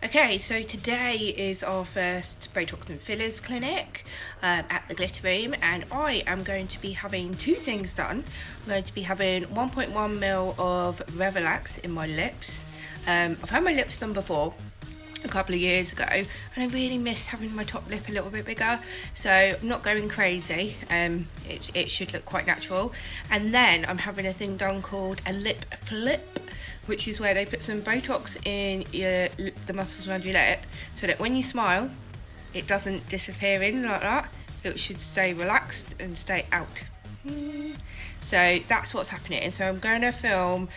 Okay, so today is our first Botox and fillers clinic at the Glitter Room, and I am going to be having two things done. I'm going to be having 1.1ml of Revolax in my lips. I've had my lips done before a couple of years ago, and I really missed having my top lip a little bit bigger, so I'm not going crazy. It should look quite natural. And then I'm having a thing done called a lip flip, which is where they put some Botox in the muscles around your lip, so that when you smile, it doesn't disappear in like that. It should stay relaxed and stay out. So that's what's happening. And so I'm going to film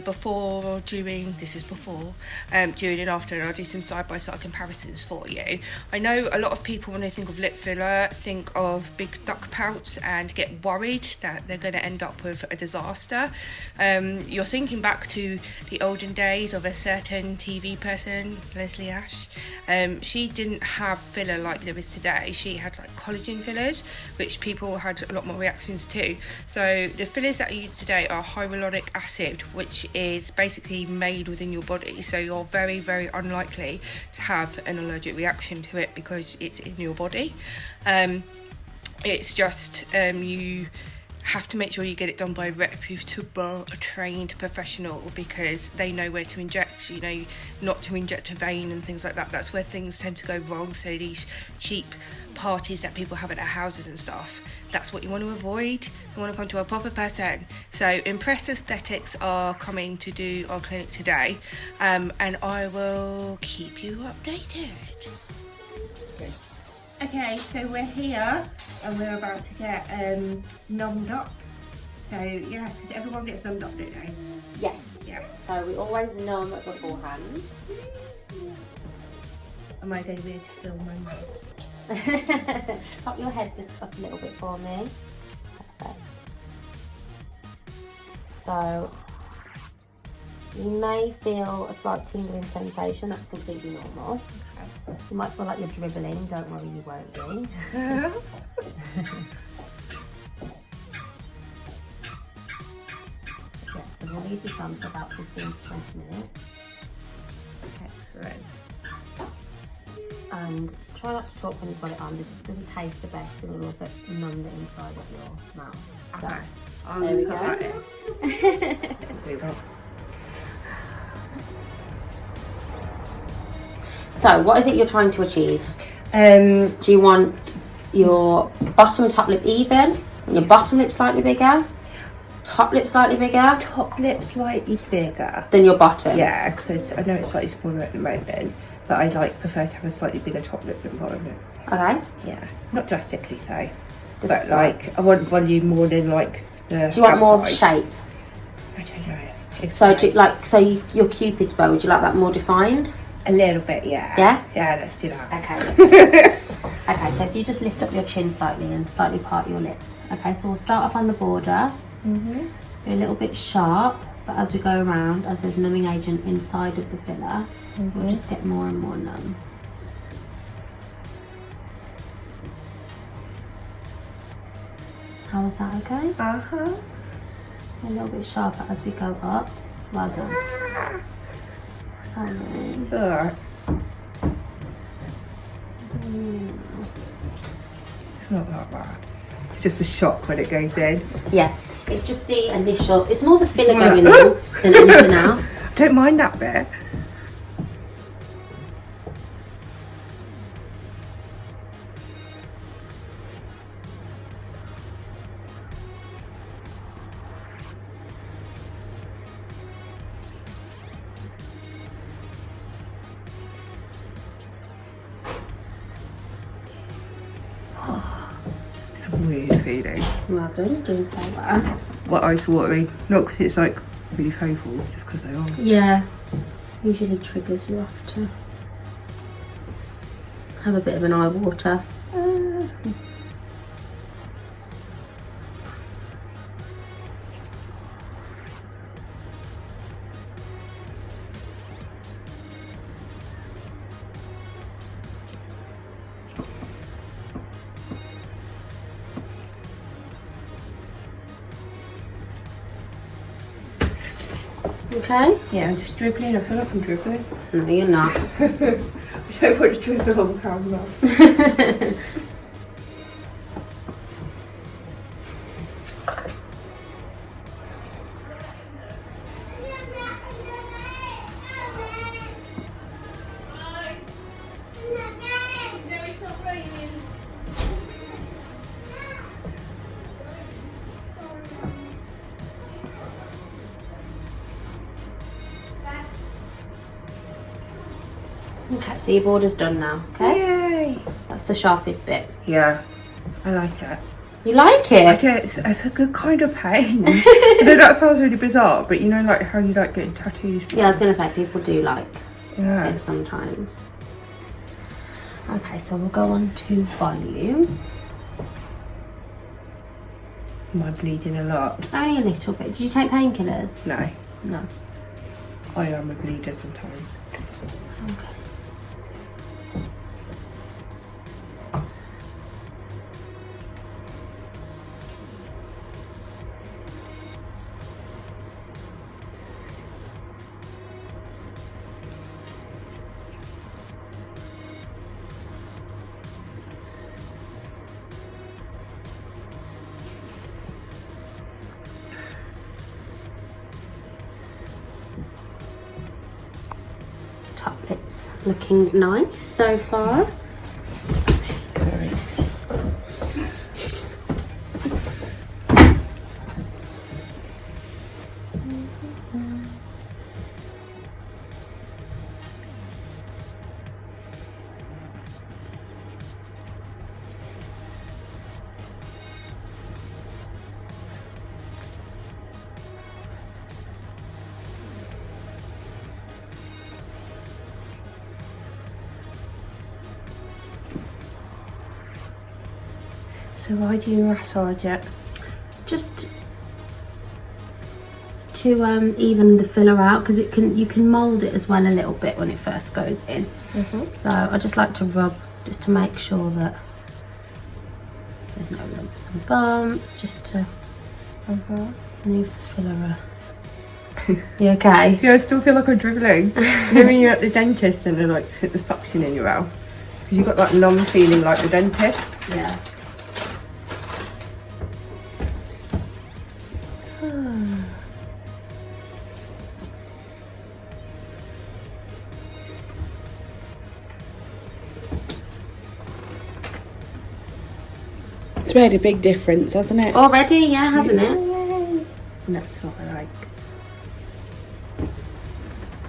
before, during, during and after, and I'll do some side-by-side comparisons for you. I know a lot of people, when they think of lip filler, think of big duck pouts and get worried that they're going to end up with a disaster. You're thinking back to the olden days of a certain TV person, Leslie Ash. She didn't have filler like there is today. She had like collagen fillers, which people had a lot more reactions to. So the fillers that I use today are hyaluronic acid, which is basically made within your body, so you're very, very unlikely to have an allergic reaction to it because it's in your body. It's just you have to make sure you get it done by a reputable, trained professional, because they know where to inject, you know, not to inject a vein and things like that. That's where things tend to go wrong. So these cheap parties that people have at their houses and stuff, that's what you want to avoid. You want to come to a proper person. So Impress Aesthetics are coming to do our clinic today, and I will keep you updated. Okay, so we're here and we're about to get numbed up. So yeah, because everyone gets numbed up, don't they? Yes. Yeah. So we always numb beforehand. Am I going to be able to film my mouth? Pop your head just up a little bit for me. Perfect. So you may feel a slight tingling sensation. That's completely normal. Okay. You might feel like you're dribbling. Don't worry, you won't be. Yeah, so we'll leave this on for about 15 to 20 minutes. Excellent. And try not to talk when you've got it on, because it doesn't taste the best, and it'll also numb the inside of your mouth. Okay. So, there we go. So, what is it you're trying to achieve? Do you want your bottom and top lip even? Your bottom lip slightly bigger? Top lip slightly bigger? Top lip slightly bigger than your bottom? Yeah, because I know it's slightly smaller at the moment, but I prefer to have a slightly bigger top lip than bottom lip. Okay. Yeah, not drastically so, Just but like I want volume more than like the. Do you want outside. more shape? I don't know. So do you, your Cupid's bow, would you like that more defined? A little bit, yeah. Yeah? Yeah, let's do that. Okay. Okay, so if you just lift up your chin slightly and slightly part your lips. Okay, so we'll start off on the border. Be a little bit sharp, but as we go around, as there's numbing agent inside of the filler, we'll just get more and more numb. How is that okay? Uh-huh. A little bit sharper as we go up. Well done. Sorry. It's not that bad. It's just a shock when it goes in. Yeah, it's just the initial, it's more the filler going in than anything else. Don't mind that bit. It's a weird feeling. Well done, you're doing so well. What eyes watering? Not because it's like really painful, just because they are. Yeah, usually triggers you off to have a bit of an eye water. Okay? Yeah, I'm just dribbling. I feel like I'm dribbling. No, you're not. I don't want to dribble on camera. Okay, so your border's done now, okay? Yay! That's the sharpest bit. Yeah, I like it. You like I it? get it's a good kind of pain. I know that sounds really bizarre, but you know, like how you like getting tattoos. Yeah, I was going to say, people do like Yeah. it sometimes. Okay, so we'll go on to volume. Am I bleeding a lot? Only a little bit. Did you take painkillers? No, No. I am a bleeder sometimes. Okay. Top lips looking nice so far. Sorry. So why do you massage it? Just to even the filler out, because you can mould it as well a little bit when it first goes in. So I just like to rub just to make sure that there's no lumps and bumps, just to move the filler out. You okay? Yeah, I still feel like I'm dribbling. You know when you're at the dentist and they like put the suction in your mouth? Because you've got that numb feeling like the dentist. Yeah. It's made a big difference, hasn't it? Already, yeah, hasn't it? And that's what I like.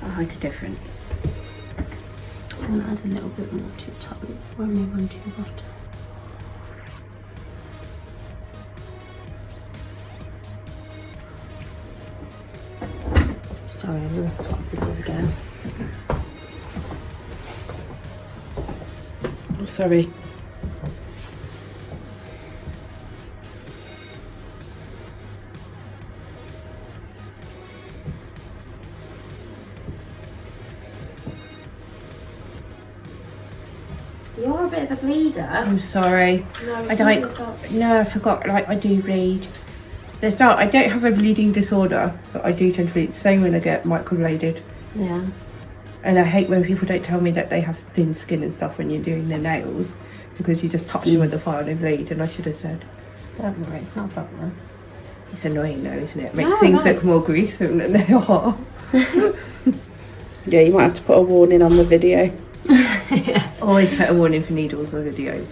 I like a difference. I'm gonna add a little bit more to the top before I move on to the bottom. Sorry, I'm gonna swap with you again. Oh, sorry. You're a bit of a bleeder. I'm sorry. No, I don't. No, I forgot. Like I do bleed. There's not. I don't have a bleeding disorder, but I do tend to bleed. Same when I get microbladed. Yeah. And I hate when people don't tell me that they have thin skin and stuff when you're doing their nails, because you just touch them with the file and they bleed. And I should have said. Don't worry, it's not a problem. It's annoying though, isn't it? It makes No, things nice. look more gruesome than they are. Yeah, you might have to put a warning on the video. Always put a warning for needles or videos.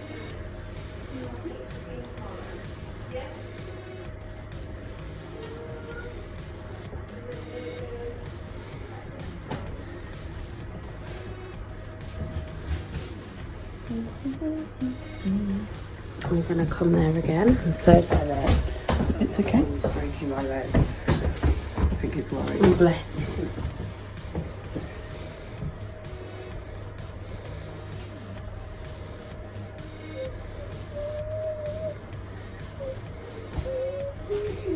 I'm gonna come there again. I'm so sorry. It's okay. I'm stroking my leg. I think it's worried. Oh, bless it.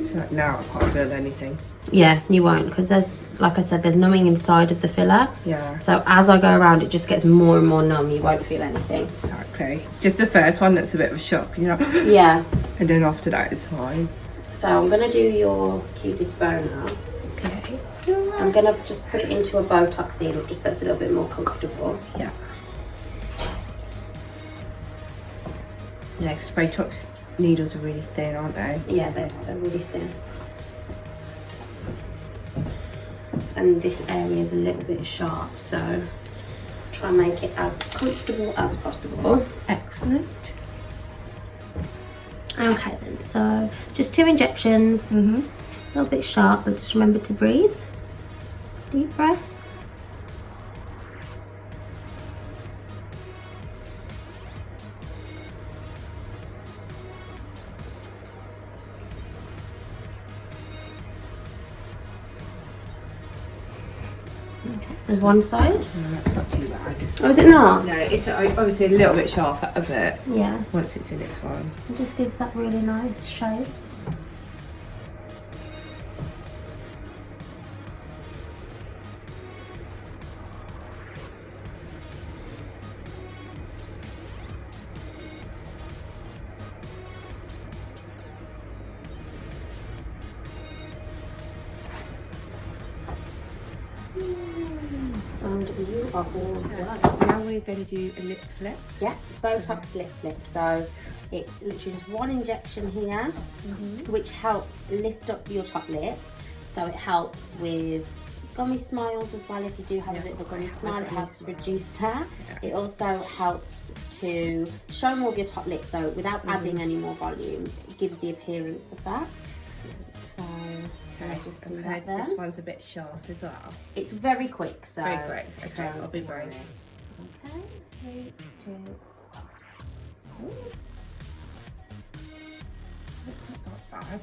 So like now I can't feel anything. Yeah, you won't, because there's, like I said, there's numbing inside of the filler. Yeah. So as I go around, it just gets more and more numb. You won't feel anything. Exactly. It's just the first one that's a bit of a shock, you know. Yeah. And then after that it's fine. So I'm gonna do your cupid's bow now. Okay. I'm going to just put it into a Botox needle just so it's a little bit more comfortable. Yeah. Yeah, because Botox needles are really thin, aren't they? Yeah, they're really thin. And this area is a little bit sharp, so try and make it as comfortable as possible. Excellent. Okay then, so just 2 injections, a little bit sharp, but just remember to breathe. Deep breath. Okay, there's one side. No, that's not too bad. Oh, is it not? No, it's obviously a little bit sharper, but Yeah. once it's in, it's fine. It just gives that really nice shape. And you are all done. Now we're going to do a lip flip. Yeah, Botox lip flip. So it's literally just 1 injection here, which helps lift up your top lip. So it helps with gummy smiles as well. If you do have a bit of a gummy smile, it helps to reduce that. Yeah. It also helps to show more of your top lip. So without adding any more volume, it gives the appearance of that. So Okay, I'll just do I've that heard then. this one's a bit sharp as well. It's very quick. So Very quick. Okay, don't I'll be brave. worry. Okay, 3, 2, 1. It's not bad.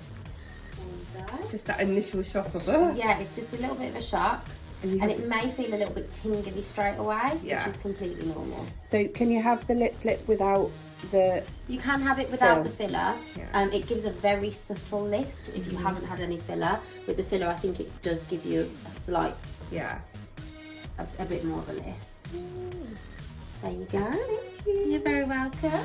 There we go. It's just that initial shock of it. Yeah, it's just a little bit of a shock, and it may feel a little bit tingly straight away, Yeah. which is completely normal. So can you have the lip flip without the... You can have it without the filler. Yeah. It gives a very subtle lift if you haven't had any filler. With the filler, I think it does give you a slight, Yeah. a bit more of a lift. There you go. You're very welcome.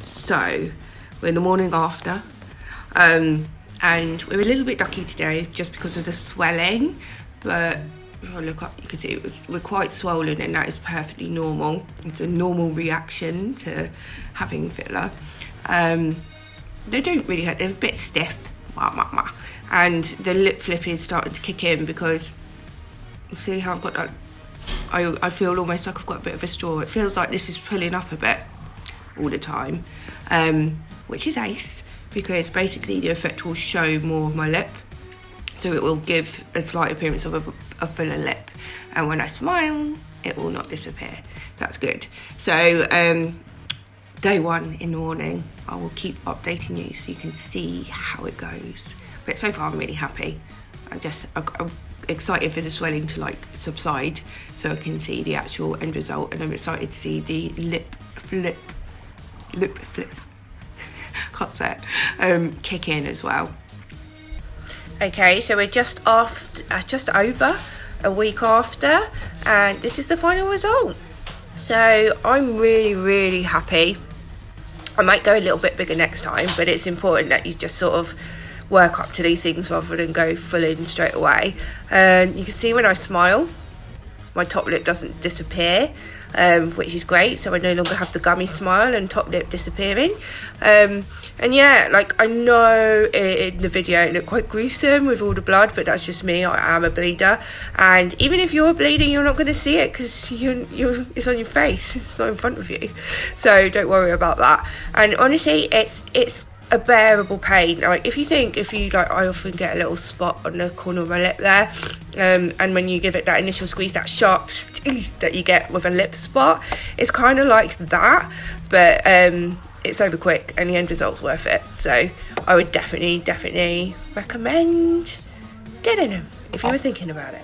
So, we're in the morning after, and we're a little bit ducky today just because of the swelling, but if I look up, you can see we're quite swollen, and that is perfectly normal. It's a normal reaction to having filler. They don't really hurt, they're a bit stiff, and the lip flip is starting to kick in because you see how I've got that, I feel almost like I've got a bit of a straw. It feels like this is pulling up a bit all the time, which is ace, because basically the effect will show more of my lip, so it will give a slight appearance of a fuller lip, and when I smile it will not disappear. That's good. So day 1 in the morning, I will keep updating you so you can see how it goes, but so far I'm really happy. I'm excited for the swelling to like subside so I can see the actual end result, and I'm excited to see the lip flip can't say it, kick in as well. Okay, so we're just over a week after, and this is the final result. So I'm really happy. I might go a little bit bigger next time, but it's important that you just sort of work up to these things rather than go full in straight away. And you can see when I smile, my top lip doesn't disappear, which is great. So I no longer have the gummy smile and top lip disappearing. And yeah, like I know in the video it looked quite gruesome with all the blood, but that's just me. I am a bleeder, and even if you're bleeding, you're not going to see it because it's on your face. It's not in front of you, so don't worry about that. And honestly, it's a bearable pain. Like if you like, I often get a little spot on the corner of my lip there, and when you give it that initial squeeze, that sharp that you get with a lip spot, it's kind of like that, but it's over quick and the end result's worth it. So I would definitely recommend getting them if you were thinking about it.